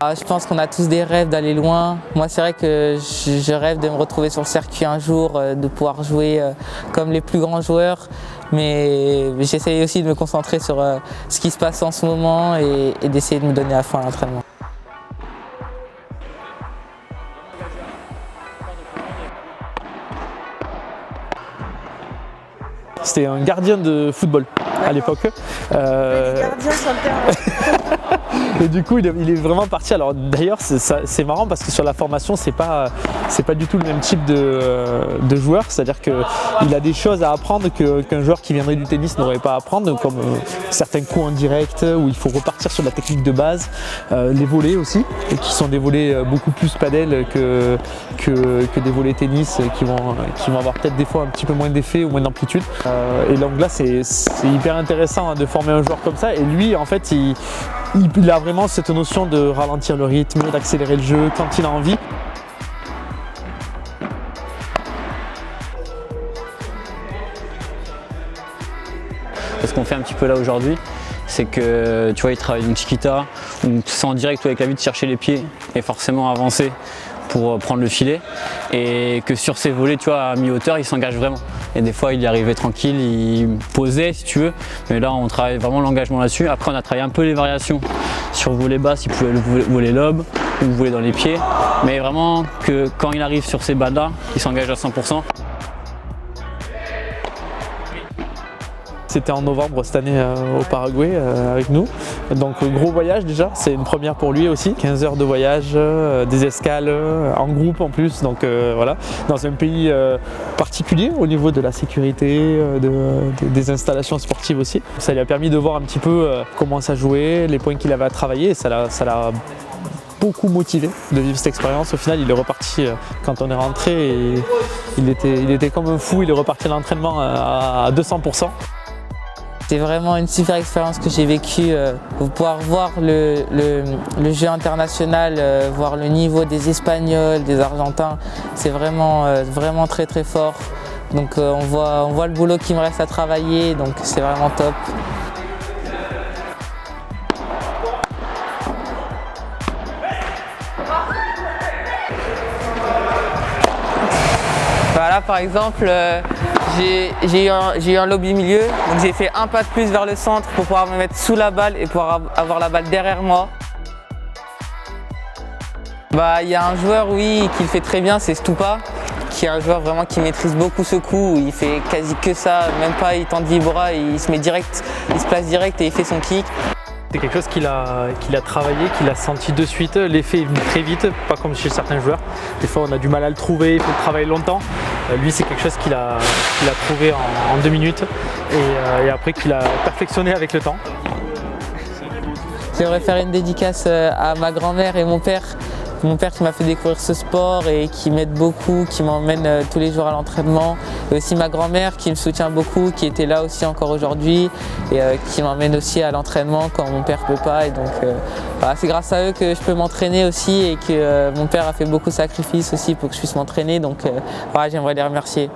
Je pense qu'on a tous des rêves d'aller loin. Moi, c'est vrai que je rêve de me retrouver sur le circuit un jour, de pouvoir jouer comme les plus grands joueurs. Mais j'essaye aussi de me concentrer sur ce qui se passe en ce moment et d'essayer de me donner à fond à l'entraînement. C'était un gardien de football à l'époque. Gardien sur le terrain. Et du coup, il est vraiment parti. Alors d'ailleurs, c'est marrant parce que sur la formation, c'est pas du tout le même type de joueur. C'est-à-dire qu'il a des choses à apprendre qu'un joueur qui viendrait du tennis n'aurait pas à apprendre, comme certains coups en direct où il faut repartir sur la technique de base, les volets aussi, qui sont des volets beaucoup plus padel que des volets tennis qui vont avoir peut-être des fois un petit peu moins d'effet ou moins d'amplitude. Et donc là, c'est hyper intéressant de former un joueur comme ça. Et lui, en fait, il a vraiment cette notion de ralentir le rythme, d'accélérer le jeu quand il a envie. Ce qu'on fait un petit peu là aujourd'hui, c'est que tu vois, il travaille une chiquita, où c'est en direct ou avec la vue de chercher les pieds et forcément avancer pour prendre le filet, et que sur ses volets, tu vois, à mi-hauteur, il s'engage vraiment. Et des fois, il y arrivait tranquille, il posait si tu veux, mais là, on travaille vraiment l'engagement là-dessus. Après, on a travaillé un peu les variations sur volet bas, s'il pouvait le voler lob ou voler dans les pieds, mais vraiment que quand il arrive sur ces balles-là, il s'engage à 100%. C'était en novembre cette année au Paraguay avec nous. Donc gros voyage déjà, c'est une première pour lui aussi. 15 heures de voyage, des escales en groupe en plus. Donc voilà, dans un pays particulier au niveau de la sécurité, des installations sportives aussi. Ça lui a permis de voir un petit peu comment ça jouait, les points qu'il avait à travailler. Et ça l'a beaucoup motivé de vivre cette expérience. Au final, il est reparti quand on est rentré et il était comme un fou. Il est reparti à l'entraînement à 200%. C'est vraiment une super expérience que j'ai vécue, pouvoir voir le jeu international, voir le niveau des Espagnols, des Argentins, c'est vraiment très très fort. Donc on voit le boulot qui me reste à travailler, donc c'est vraiment top. Voilà, par exemple, j'ai eu un lob du milieu, donc j'ai fait un pas de plus vers le centre pour pouvoir me mettre sous la balle et pouvoir avoir la balle derrière moi. Il y a un joueur, oui, qui le fait très bien, c'est Stupa, qui est un joueur vraiment qui maîtrise beaucoup ce coup, il fait quasi que ça, même pas il tend les bras, il se met direct, il se place direct et il fait son kick. C'est quelque chose qu'il a travaillé, qu'il a senti de suite. L'effet est venu très vite, pas comme chez certains joueurs. Des fois, on a du mal à le trouver, il faut le travailler longtemps. Lui, c'est quelque chose qu'il a trouvé en 2 minutes et après qu'il a perfectionné avec le temps. J'aimerais faire une dédicace à ma grand-mère et mon père. Mon père qui m'a fait découvrir ce sport et qui m'aide beaucoup, qui m'emmène tous les jours à l'entraînement. Et aussi ma grand-mère qui me soutient beaucoup, qui était là aussi encore aujourd'hui et qui m'emmène aussi à l'entraînement quand mon père ne peut pas. Et donc c'est grâce à eux que je peux m'entraîner aussi et que mon père a fait beaucoup de sacrifices aussi pour que je puisse m'entraîner. Donc j'aimerais les remercier.